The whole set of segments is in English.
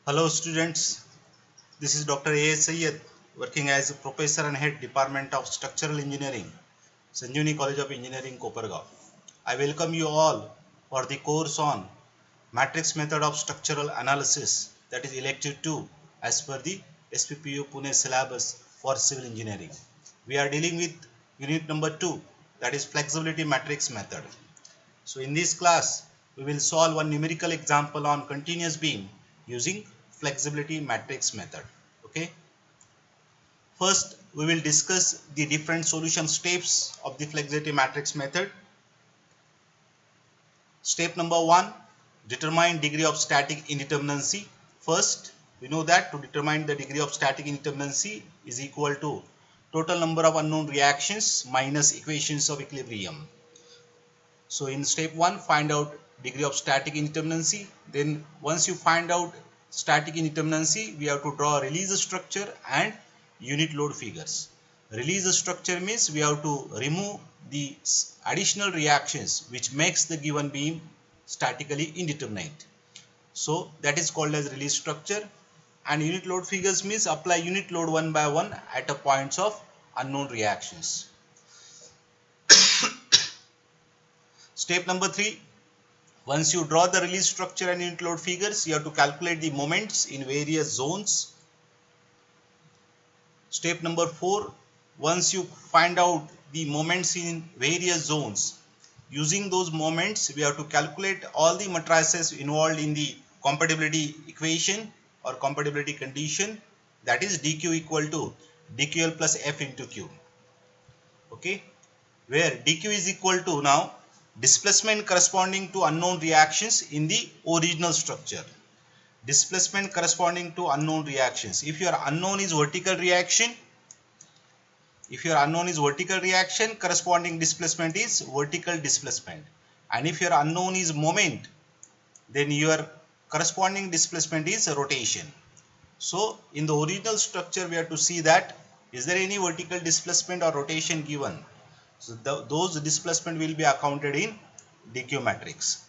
Hello students, this is Dr. A.S. Sayyed working as a Professor and Head Department of Structural Engineering, Sanjeevani College of Engineering, Kopargaon. I welcome you all for the course on Matrix Method of Structural Analysis, that is elective 2 as per the SPPU Pune syllabus for Civil Engineering. We are dealing with unit number 2, that is Flexibility Matrix Method. So in this class, we will solve one numerical example on continuous beam using flexibility matrix method. Okay. First, we will discuss the different solution steps of the flexibility matrix method. Step number 1, determine degree of static indeterminacy. First, we know that to determine the degree of static indeterminacy is equal to total number of unknown reactions minus equations of equilibrium. So in step 1, find out degree of static indeterminacy. Then once you find out static indeterminacy, we have to draw a release structure and unit load figures. Release structure means we have to remove the additional reactions which makes the given beam statically indeterminate. So that is called as release structure. And unit load figures means apply unit load one by one at a points of unknown reactions. Step number 3, once you draw the release structure and unit load figures, you have to calculate the moments in various zones. Step number 4, once you find out the moments in various zones, using those moments, we have to calculate all the matrices involved in the compatibility equation or compatibility condition, that is dq equal to dql plus f into q. Okay, where dq is equal to now displacement corresponding to unknown reactions in the original structure. Displacement corresponding to unknown reactions. If your unknown is vertical reaction, corresponding displacement is vertical displacement. And if your unknown is moment, then your corresponding displacement is rotation. So in the original structure, we have to see that is there any vertical displacement or rotation given. So those displacement will be accounted in dq matrix.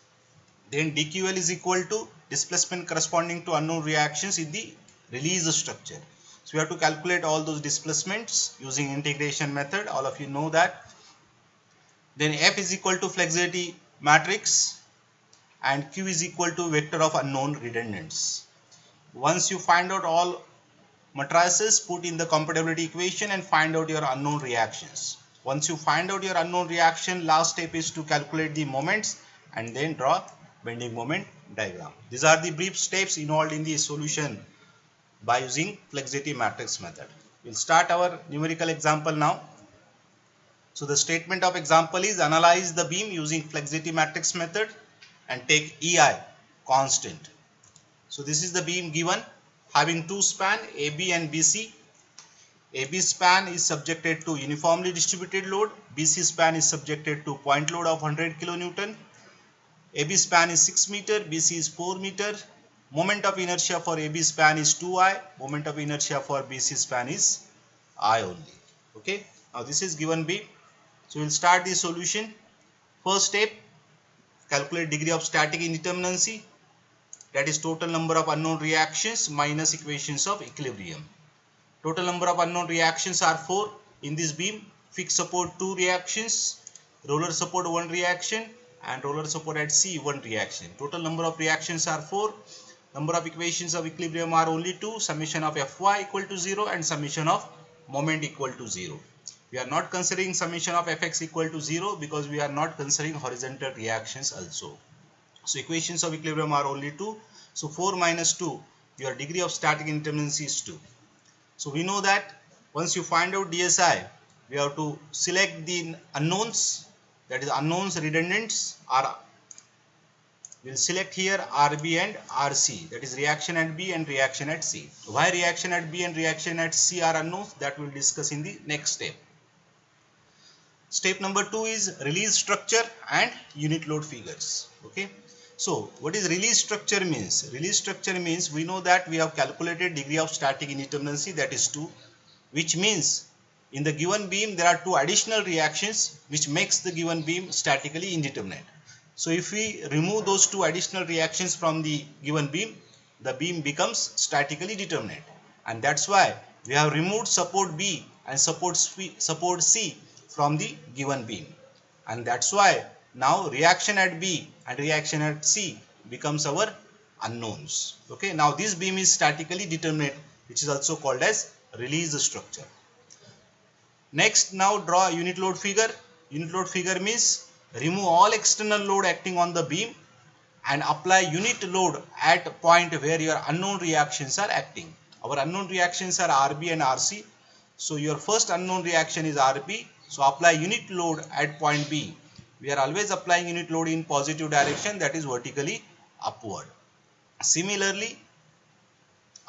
Then dql is equal to displacement corresponding to unknown reactions in the release structure. So we have to calculate all those displacements using integration method. All of you know that. Then f is equal to flexibility matrix and q is equal to vector of unknown redundants. Once you find out all matrices, put in the compatibility equation and find out your unknown reactions. Once you find out your unknown reaction, last step is to calculate the moments and then draw bending moment diagram. These are the brief steps involved in the solution by using flexibility matrix method. We'll start our numerical example now. So the statement of example is analyze the beam using flexibility matrix method and take EI constant. So this is the beam given having two span AB and BC. AB span is subjected to uniformly distributed load. BC span is subjected to point load of 100 kN. AB span is 6 meter, BC is 4 meter. Moment of inertia for AB span is 2I. Moment of inertia for BC span is I only. Okay. Now this is given beam. So we will start the solution. First step, calculate degree of static indeterminacy. That is total number of unknown reactions minus equations of equilibrium. Total number of unknown reactions are 4 in this beam. Fixed support 2 reactions, roller support 1 reaction and roller support at C 1 reaction. Total number of reactions are 4. Number of equations of equilibrium are only 2. Summation of Fy equal to 0 and summation of moment equal to 0. We are not considering summation of Fx equal to 0 because we are not considering horizontal reactions also. So equations of equilibrium are only 2. So 4 minus 2, your degree of static indeterminacy is 2. So we know that once you find out DSI, we have to select the unknowns, that is unknowns redundants are, we will select here RB and RC, that is reaction at B and reaction at C. Why reaction at B and reaction at C are unknowns, that we will discuss in the next step. Step number 2 is release structure and unit load figures. Okay. So what is release structure means? Release structure means we know that we have calculated degree of static indeterminacy, that is 2, which means in the given beam there are 2 additional reactions which makes the given beam statically indeterminate. So if we remove those 2 additional reactions from the given beam, the beam becomes statically determinate. And that's why we have removed support B and support C from the given beam. And that's why now reaction at B and reaction at C becomes our unknowns. Okay, now this beam is statically determinate, which is also called as release structure. Next, now draw a unit load figure. Unit load figure means remove all external load acting on the beam and apply unit load at a point where your unknown reactions are acting. Our unknown reactions are RB and RC. So your first unknown reaction is RB. So apply unit load at point B. We are always applying unit load in positive direction, that is vertically upward. Similarly,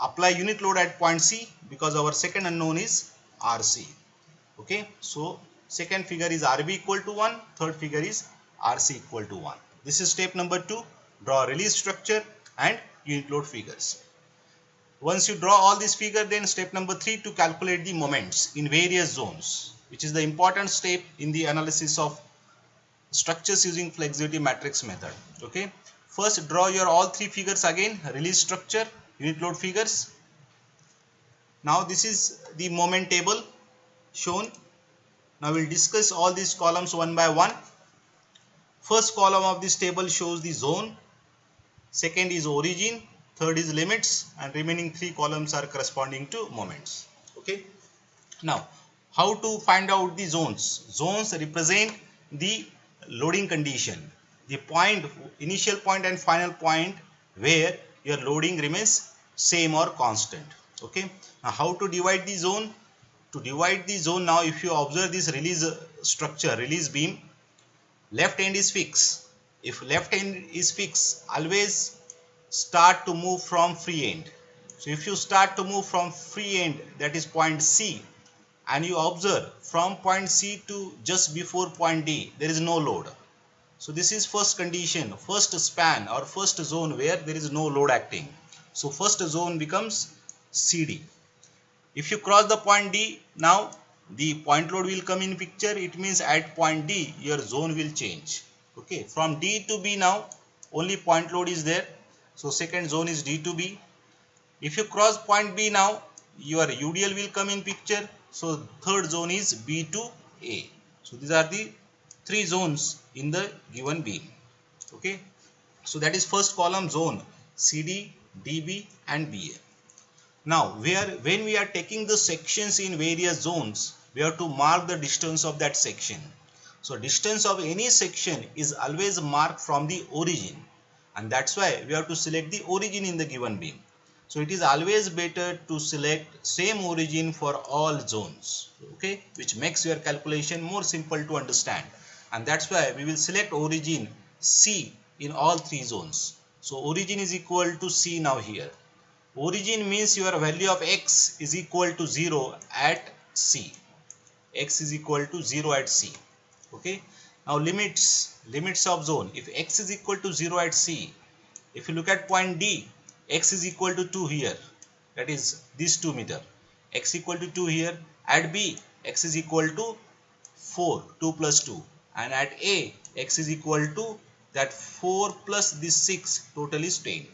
apply unit load at point C because our second unknown is RC. Okay, so second figure is RB equal to 1, third figure is RC equal to 1. This is step number 2. Draw release structure and unit load figures. Once you draw all these figures, then step number 3 to calculate the moments in various zones, which is the important step in the analysis of structures using flexibility matrix method. Okay, first draw your all three figures again, release structure, unit load figures. Now this is the moment table shown. Now we'll discuss all these columns one by one. First column of this table shows the zone, second is origin, third is limits, and remaining three columns are corresponding to moments. Okay, now how to find out the zones? Zones represent the loading condition, the point, initial point and final point where your loading remains same or constant. Okay, now how to divide the zone? To divide the zone, now if you observe this release structure, release beam, left end is fixed. If left end is fixed, always start to move from free end. So if you start to move from free end, that is point C, and you observe from point C to just before point D, there is no load. So this is first condition, first span or first zone where there is no load acting. So first zone becomes CD. If you cross the point D, now the point load will come in picture. It means at point D your zone will change. Okay, from D to B now only point load is there. So second zone is D to B. If you cross point B now, your UDL will come in picture. So third zone is B to A. So these are the three zones in the given beam. Okay, so that is first column zone, CD, DB and BA. Now when we are taking the sections in various zones, we have to mark the distance of that section. So distance of any section is always marked from the origin, and that's why we have to select the origin in the given beam. So it is always better to select same origin for all zones, okay, which makes your calculation more simple to understand. And that's why we will select origin C in all three zones. So origin is equal to C now here. Origin means your value of x is equal to 0 at C. X is equal to 0 at C. Okay. Now limits of zone. If x is equal to 0 at C, if you look at point D, x is equal to 2 here. That is this 2 meter. X equal to 2 here. At B, x is equal to 4, 2 plus 2. And at A, x is equal to that 4 plus this 6, total is 10.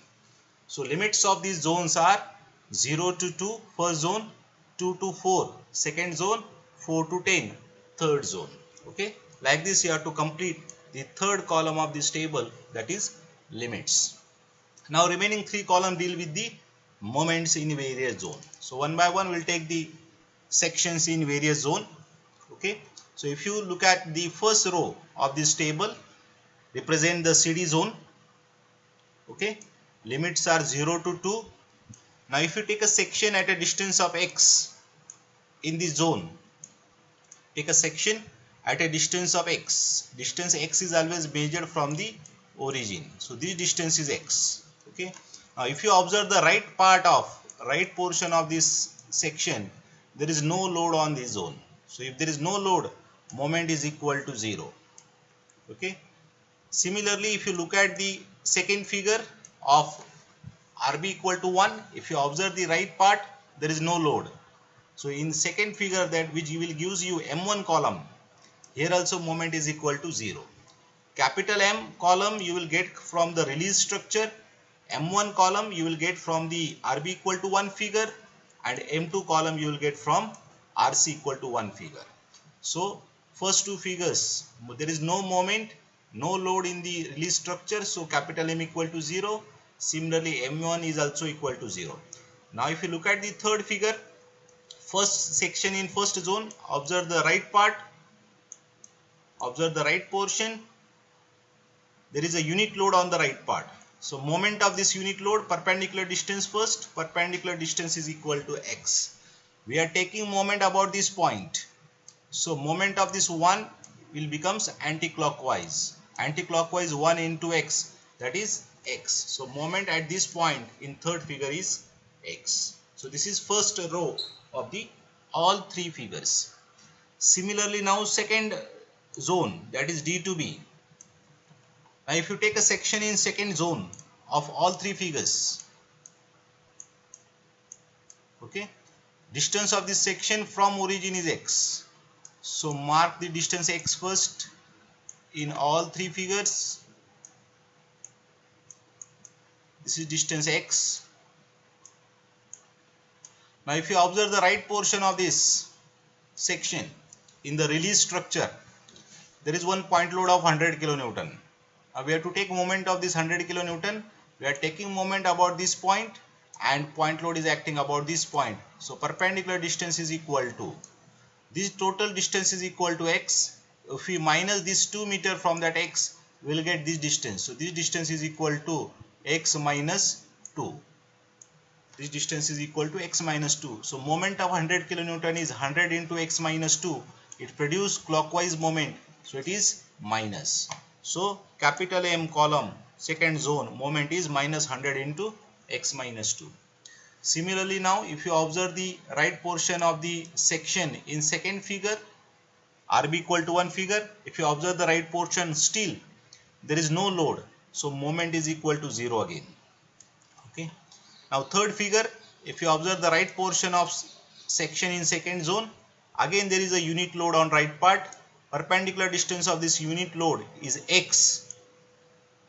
So limits of these zones are 0 to 2 first zone, 2 to 4 second zone, 4 to 10 third zone. Okay, like this you have to complete the third column of this table, that is limits. Now remaining three columns deal with the moments in various zone. So one by one we'll take the sections in various zone. Okay, so if you look at the first row of this table, represent the CD zone. Okay, limits are 0 to 2. Now if you take a section at a distance of x in the zone, take a section at a distance of x. Distance x is always measured from the origin. So this distance is x. Okay. Now if you observe the right portion of this section, there is no load on this zone. So if there is no load, moment is equal to 0. Okay. Similarly, if you look at the second figure of RB equal to 1, if you observe the right part, there is no load. So in second figure, that which will gives you M1 column, here also moment is equal to 0. Capital M column you will get from the release structure, M1 column you will get from the RB equal to 1 figure, and M2 column you will get from RC equal to 1 figure. So first two figures, there is no moment, no load in the release structure, so capital M equal to 0. Similarly M1 is also equal to 0. Now if you look at the third figure, first section in first zone, observe the right part, observe the right portion. There is a unit load on the right part. So moment of this unit load, perpendicular distance first, perpendicular distance is equal to x. We are taking moment about this point. So moment of this 1 will becomes anti-clockwise. Anti-clockwise 1 into x, that is x. So moment at this point in third figure is x. So this is first row of the all three figures. Similarly now second zone, that is D to B. Now if you take a section in second zone of all three figures, okay, distance of this section from origin is x. So mark the distance x first in all three figures. This is distance x. Now if you observe the right portion of this section in the release structure, there is one point load of 100 kilonewton. Now we have to take moment of this 100 kilonewton. We are taking moment about this point, and point load is acting about this point. So perpendicular distance is equal to, this total distance is equal to x. If we minus this 2 meter from that x, we will get this distance. So this distance is equal to x minus 2. This distance is equal to x minus 2. So moment of 100 kilonewton is 100 into x minus 2. It produces clockwise moment. So it is minus. So capital M column second zone moment is minus 100 into x minus 2. Similarly now if you observe the right portion of the section in second figure, RB equal to 1 figure, if you observe the right portion, still there is no load. So moment is equal to 0 again. Okay. Now third figure, if you observe the right portion of section in second zone, again there is a unit load on right part. Perpendicular distance of this unit load is x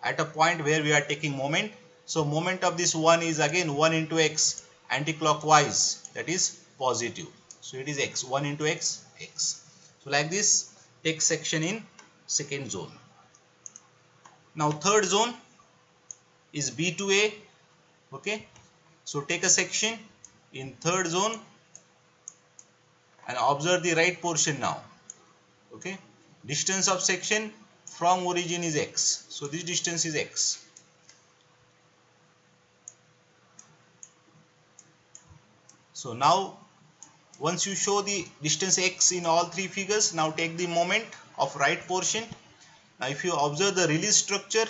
at a point where we are taking moment. So moment of this 1 is again 1 into x, anti-clockwise, that is positive. So it is x, 1 into x, x. So like this, take section in second zone. Now third zone is B to A. Okay. So take a section in third zone and observe the right portion now. Okay. Distance of section from origin is x. So this distance is x. So now once you show the distance x in all three figures, now take the moment of right portion. Now if you observe the release structure,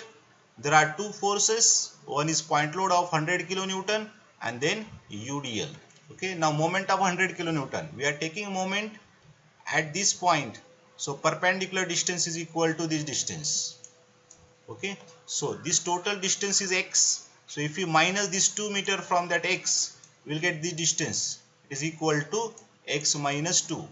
there are two forces. One is point load of 100 kilonewton and then UDL. Okay. Now moment of 100 kilonewton. We are taking moment at this point. So perpendicular distance is equal to this distance. Okay. So this total distance is x. So if you minus this 2 meter from that x, we will get this distance. It is equal to x minus 2.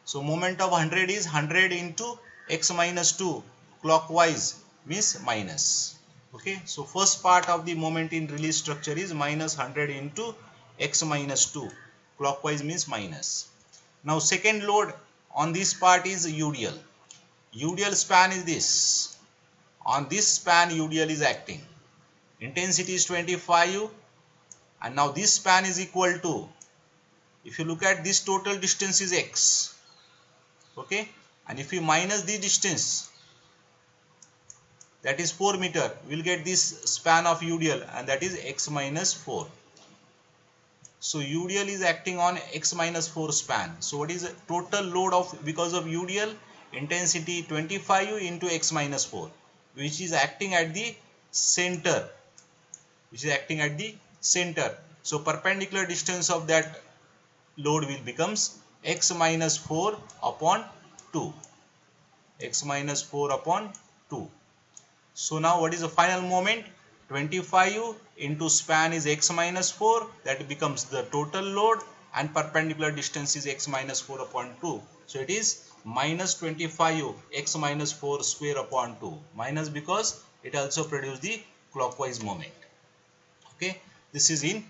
So moment of 100 is 100 into x minus 2. Clockwise means minus. Okay. So first part of the moment in release structure is minus 100 into x minus 2. Clockwise means minus. Now second load on this part is UDL. UDL span is this. On this span UDL is acting. Intensity is 25 and now this span is equal to, if you look at this total distance is x. Okay. And if we minus the distance, that is 4 meter, we will get this span of UDL and that is x minus 4. So UDL is acting on x minus 4 span. So what is the total load of, because of UDL, intensity 25 into x minus 4, which is acting at the center. So perpendicular distance of that load will becomes x minus 4 upon 2. X minus 4 upon 2. So now what is the final moment? 25 into span is x minus 4, that becomes the total load, and perpendicular distance is x minus 4 upon 2. So it is minus 25 x minus 4 square upon 2. Minus because it also produces the clockwise moment. Okay, this is in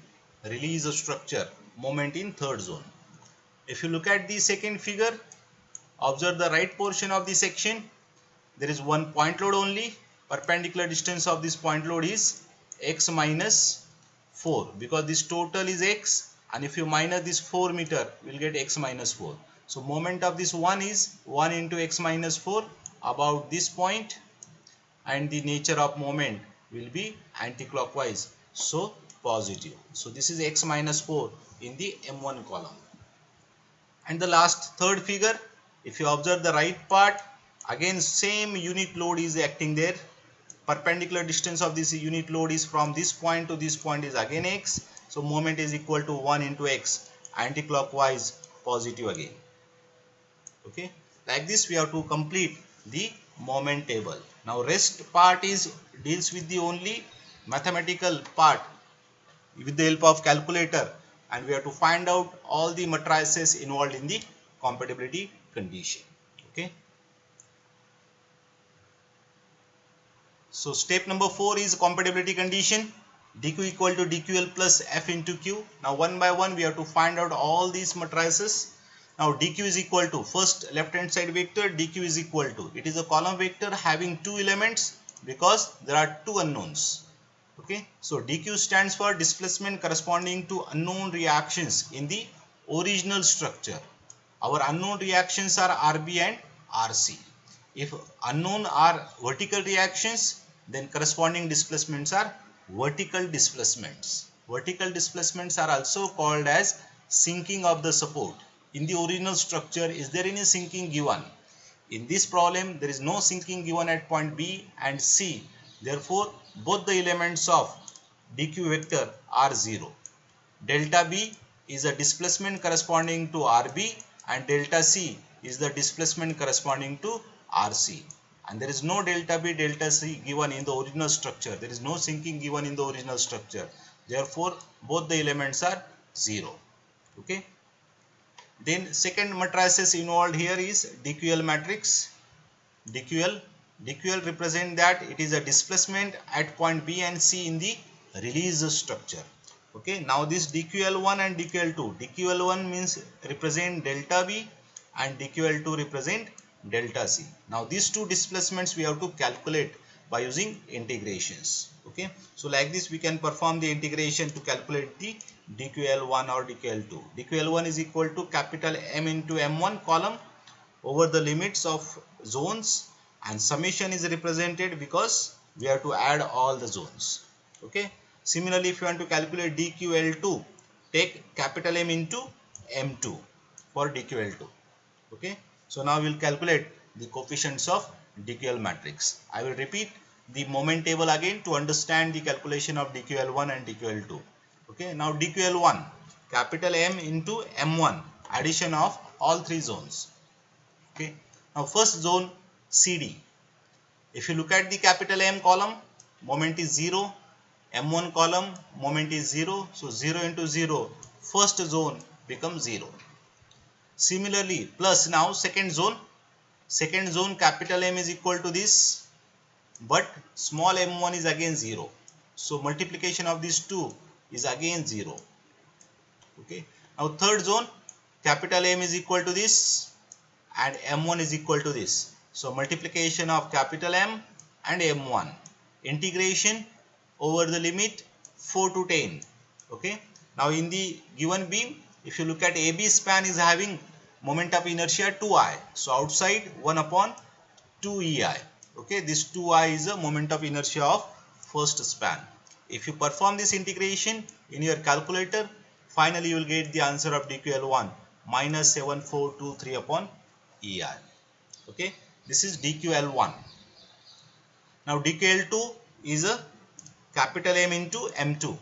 release structure, moment in third zone. If you look at the second figure, observe the right portion of the section. There is one point load only. Perpendicular distance of this point load is x minus 4, because this total is x, and if you minus this 4 meter, we will get x minus 4. So moment of this one is 1 into x minus 4 about this point, and the nature of moment will be anti-clockwise, so positive. So this is x minus 4 in the M1 column. And the last third figure, if you observe the right part, again same unit load is acting there. Perpendicular distance of this unit load is from this point to this point is again x. So moment is equal to 1 into x, anti-clockwise, positive again. Okay, like this we have to complete the moment table. Now rest part is deals with the only mathematical part with the help of calculator, and we have to find out all the matrices involved in the compatibility condition. Okay, so step number 4 is compatibility condition, dq equal to dql plus f into q. Now one by one we have to find out all these matrices. Now dq is equal to, first left hand side vector, dq is equal to, it is a column vector having 2 elements because there are 2 unknowns. Okay, so dq stands for displacement corresponding to unknown reactions in the original structure. Our unknown reactions are rb and rc. If unknown are vertical reactions, then corresponding displacements are vertical displacements. Vertical displacements are also called as sinking of the support. In the original structure, is there any sinking given? In this problem, there is no sinking given at point B and C. Therefore, both the elements of dq vector are 0. Delta B is a displacement corresponding to RB, and delta C is the displacement corresponding to RC. And there is no delta B, delta C given in the original structure. There is no sinking given in the original structure. Therefore, both the elements are 0. Okay. Then second matrices involved here is DQL matrix. DQL represent that it is a displacement at point B and C in the release structure. Okay, now this DQL1 and DQL2. DQL1 means represent delta B and DQL2 represent delta C. Now these two displacements we have to calculate by using integrations. Okay, so like this we can perform the integration to calculate the DQL1 or DQL2. DQL1 is equal to capital M into M1 column over the limits of zones, and summation is represented because we have to add all the zones. Okay. Similarly, if you want to calculate DQL2, take capital M into M2 for DQL2. Okay. So now we will calculate the coefficients of DQL matrix. I will repeat the moment table again to understand the calculation of DQL1 and DQL2. Okay. Now DQL1, capital M into M1, addition of all three zones. Okay. Now first zone CD. If you look at the capital M column, moment is 0. M1 column, moment is 0. So 0 into 0, first zone becomes 0. Similarly, plus now second zone capital M is equal to this, but small m1 is again 0. So multiplication of these two is again 0. Okay. Now third zone, capital M is equal to this and m1 is equal to this. So multiplication of capital M and m1. Integration over the limit 4 to 10. Okay. Now in the given beam, if you look at AB span is having moment of inertia 2i. So outside 1 upon 2ei. Okay. This 2i is a moment of inertia of first span. If you perform this integration in your calculator, finally you will get the answer of DQL1 minus 7423 upon ei. Okay. This is DQL1. Now DQL2 is a capital M into M2.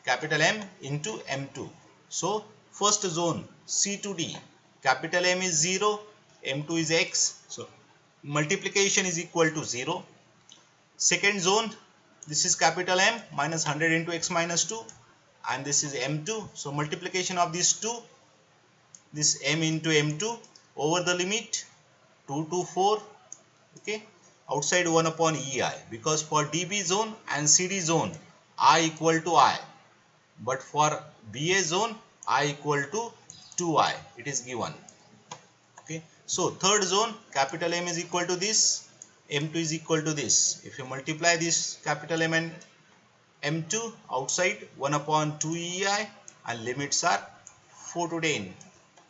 Capital M into M2. So first zone C to D. Capital M is 0. M2 is X. So multiplication is equal to 0. Second zone, this is capital M minus 100 into X minus 2. And this is M2. So multiplication of these two, this M into M2 over the limit 2 to 4. Okay. outside 1 upon EI, because for DB zone and CD zone I equal to I, but for BA zone I equal to 2I, it is given. Okay, so third zone capital M is equal to this, M2 is equal to this. If you multiply this capital M and M2 outside 1 upon 2 EI, and limits are 4 to 10.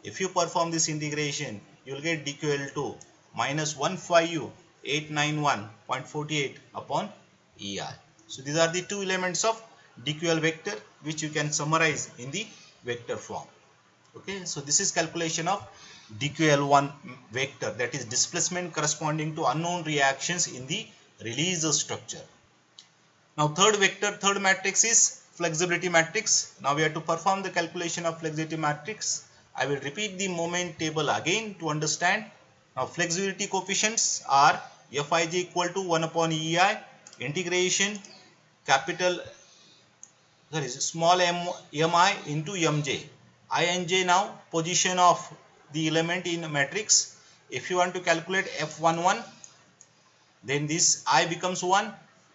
If you perform this integration, you will get dq to minus 15891.48 upon EI. So these are the two elements of dql vector which you can summarize in the vector form. Okay, so this is calculation of dql1 vector, that is displacement corresponding to unknown reactions in the release structure. Now third vector, third matrix is flexibility matrix. Now we have to perform the calculation of flexibility matrix. I will repeat the moment table again to understand. Now flexibility coefficients are Fij equal to 1 upon EI integration capital small m mi into mj. I and j now position of the element in matrix. If you want to calculate F11, then this I becomes 1,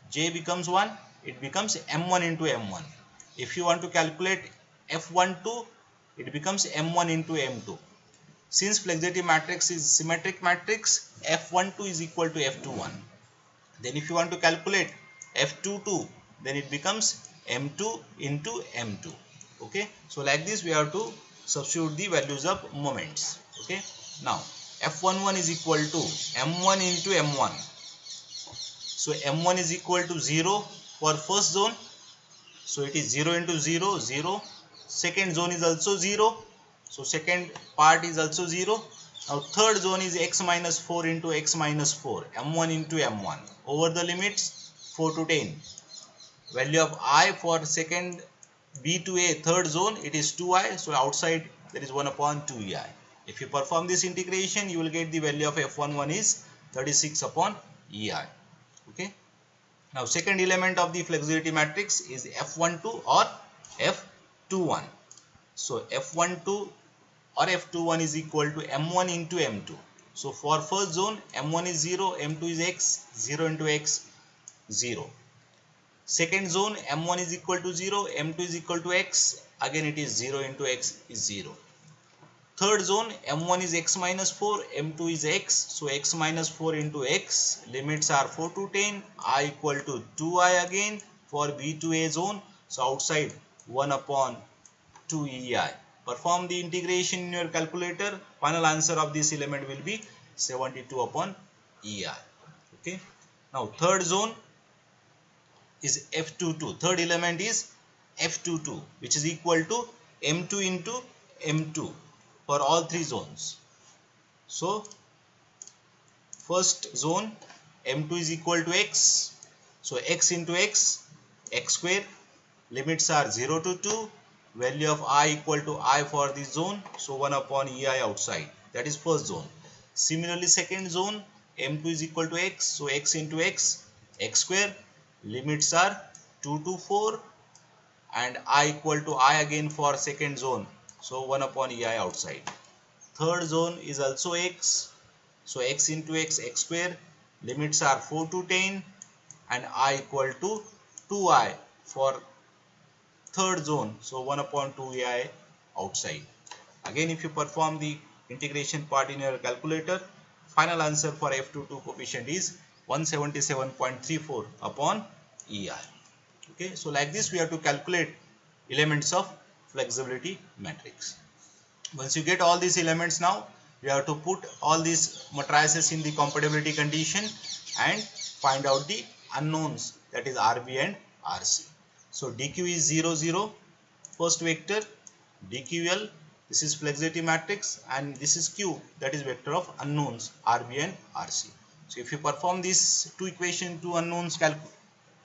j becomes 1, it becomes m1 into m1. If you want to calculate F12, it becomes m1 into m2. Since flexibility matrix is symmetric matrix, F12 is equal to F21. Then if you want to calculate F22, then it becomes m2 into m2. Okay, so like this we have to substitute the values of moments. Okay, now F11 is equal to m1 into m1. So m1 is equal to 0 for first zone. So it is 0 into 0, 0. Second zone is also 0. So second part is also 0. Now third zone is x minus 4 into x minus 4. m1 into m1. Over the limits 4 to 10. Value of I for second B to A third zone, it is 2I. So outside there is 1 upon 2EI. If you perform this integration, you will get the value of F11 is 36 upon EI. Okay. Now second element of the flexibility matrix is F12 or F21. So F12 or F21 is equal to m1 into m2. So for first zone m1 is 0, m2 is x, 0 into x, 0. Second zone m1 is equal to 0, m2 is equal to x, again it is 0 into x is 0. Third zone m1 is x minus 4, m2 is x, so x minus 4 into x, limits are 4 to 10, I equal to 2I again for B to A zone, so outside 1 upon 2 EI. Perform the integration in your calculator, final answer of this element will be 72 upon EI. Okay. Now third zone is F22, third element is F22, which is equal to m2 into m2 for all three zones. So first zone m2 is equal to x, so x into x, x square, limits are 0 to 2, value of I equal to I for this zone, so 1 upon EI outside, that is first zone. Similarly second zone m2 is equal to x, so x into x, x square, limits are 2 to 4, and I equal to I again for second zone, so 1 upon EI outside. Third zone is also x, so x into x, x square, limits are 4 to 10, and I equal to 2I for third zone, so 1 upon 2 EI outside. Again if you perform the integration part in your calculator, final answer for F22 coefficient is 177.34 upon EI. Okay, so like this we have to calculate elements of flexibility matrix. Once you get all these elements, now we have to put all these matrices in the compatibility condition and find out the unknowns, that is RB and RC. So dq is 0 0, first vector, dql, this is flexibility matrix, and this is q, that is vector of unknowns RB and RC. So if you perform these two equation, two unknowns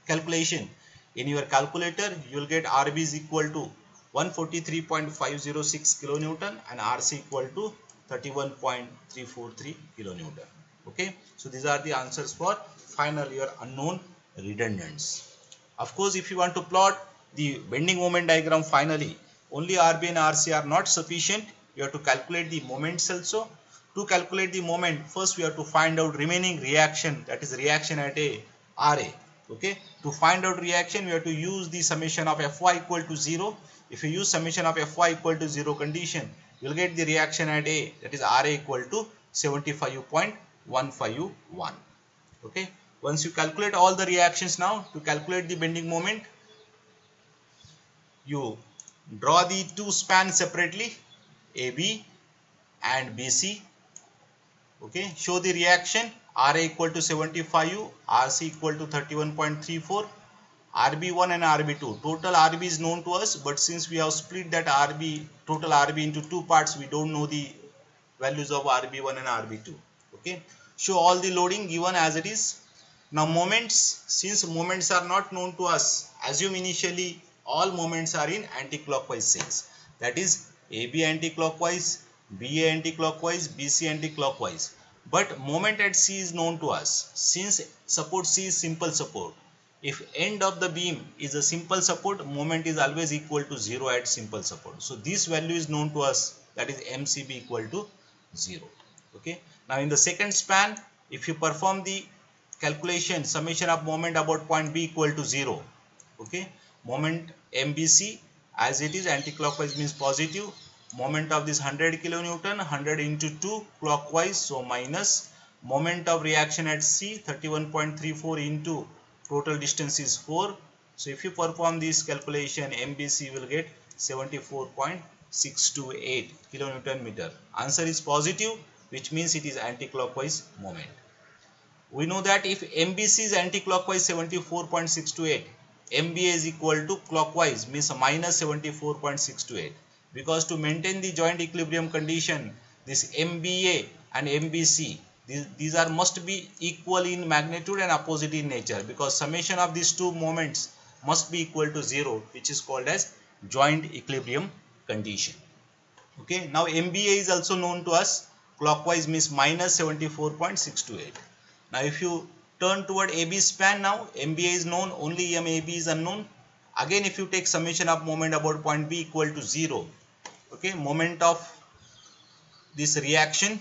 calculation in your calculator, you will get RB is equal to 143.506 kilonewton and RC equal to 31.343 kilonewton. Okay, so these are the answers for final year unknown redundants. Of course, if you want to plot the bending moment diagram finally, only RB and RC are not sufficient. You have to calculate the moments also. To calculate the moment, first we have to find out remaining reaction, that is reaction at a RA. Okay, to find out reaction we have to use the summation of Fy equal to 0. If you use summation of Fy equal to 0 condition, you will get the reaction at A, that is RA equal to 75.151. Okay, once you calculate all the reactions, now to calculate the bending moment, you draw the two spans separately, AB and BC. Okay, show the reaction. RA equal to 75, RC equal to 31.34, RB1 and RB2. Total RB is known to us, but since we have split that total RB into two parts, we don't know the values of RB1 and RB2. Okay, show all the loading given as it is. Now moments, since moments are not known to us, assume initially all moments are in anticlockwise sense. That is AB anticlockwise, BA anticlockwise, BC anticlockwise. But moment at C is known to us. Since support C is simple support, if end of the beam is a simple support, moment is always equal to 0 at simple support. So this value is known to us, that is MCB equal to 0. Okay. Now in the second span, if you perform the calculation, summation of moment about point B equal to 0. Okay. Moment MBC as it is anticlockwise means positive. Moment of this 100 kilonewton, 100 into 2 clockwise, so minus. Moment of reaction at C 31.34 into total distance is 4. So if you perform this calculation, MBC will get 74.628 kilonewton meter. Answer is positive, which means it is anticlockwise moment. We know that if MBC is anticlockwise 74.628, MBA is equal to clockwise means minus 74.628. Because to maintain the joint equilibrium condition, this MBA and MBC, these are must be equal in magnitude and opposite in nature, because summation of these two moments must be equal to 0, which is called as joint equilibrium condition. Okay, now MBA is also known to us, clockwise means minus 74.628. Now if you turn toward AB span, now MBA is known, only MAB is unknown. Again if you take summation of moment about point B equal to 0, okay, moment of this reaction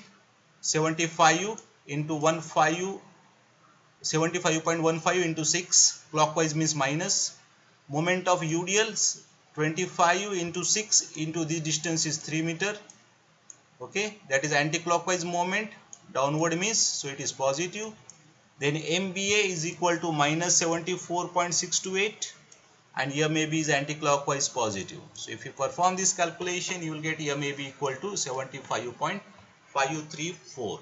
75 into 75.15 into 6, clockwise means minus. Moment of UDL 25 into 6 into the distance is 3 meter. Okay, that is anticlockwise moment, downward means, so it is positive. Then MBA is equal to minus 74.628 and MAB is anticlockwise positive. So if you perform this calculation, you will get MAB equal to 75.534.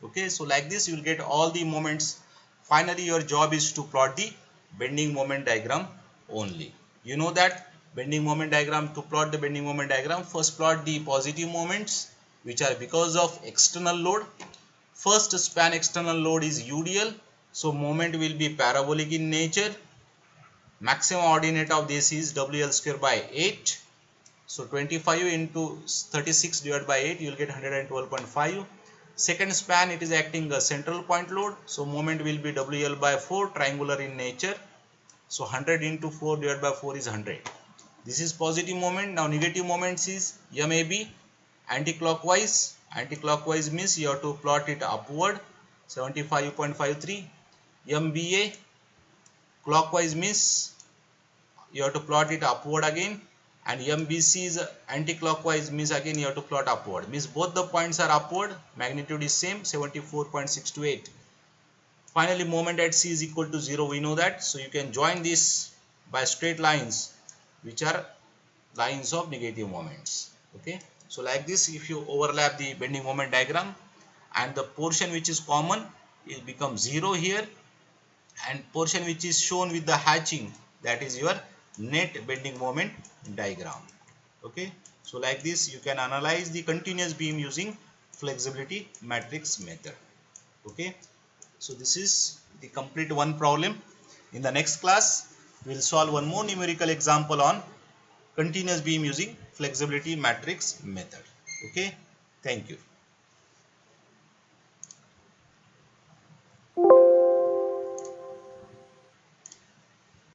Okay, so like this you will get all the moments. Finally your job is to plot the bending moment diagram only. You know that bending moment diagram, to plot the bending moment diagram, first plot the positive moments which are because of external load. First span external load is UDL, so moment will be parabolic in nature. Maximum ordinate of this is WL square by 8. So 25 into 36 divided by 8, you will get 112.5. Second span, it is acting a central point load, so moment will be WL by 4, triangular in nature. So 100 into 4 divided by 4 is 100. This is positive moment. Now negative moments is MAB, anticlockwise. Anticlockwise means you have to plot it upward, 75.53. MBA, clockwise means you have to plot it upward again, and MBC is anticlockwise means again you have to plot upward, means both the points are upward, magnitude is same, 74.628. Finally moment at C is equal to 0, we know that, so you can join this by straight lines which are lines of negative moments. Okay, so like this, if you overlap the bending moment diagram and the portion which is common, it becomes 0 here, and portion which is shown with the hatching, that is your net bending moment diagram. Okay, so like this you can analyze the continuous beam using flexibility matrix method. Okay, so this is the complete one problem. In the next class we will solve one more numerical example on continuous beam using flexibility matrix method. Okay, thank you.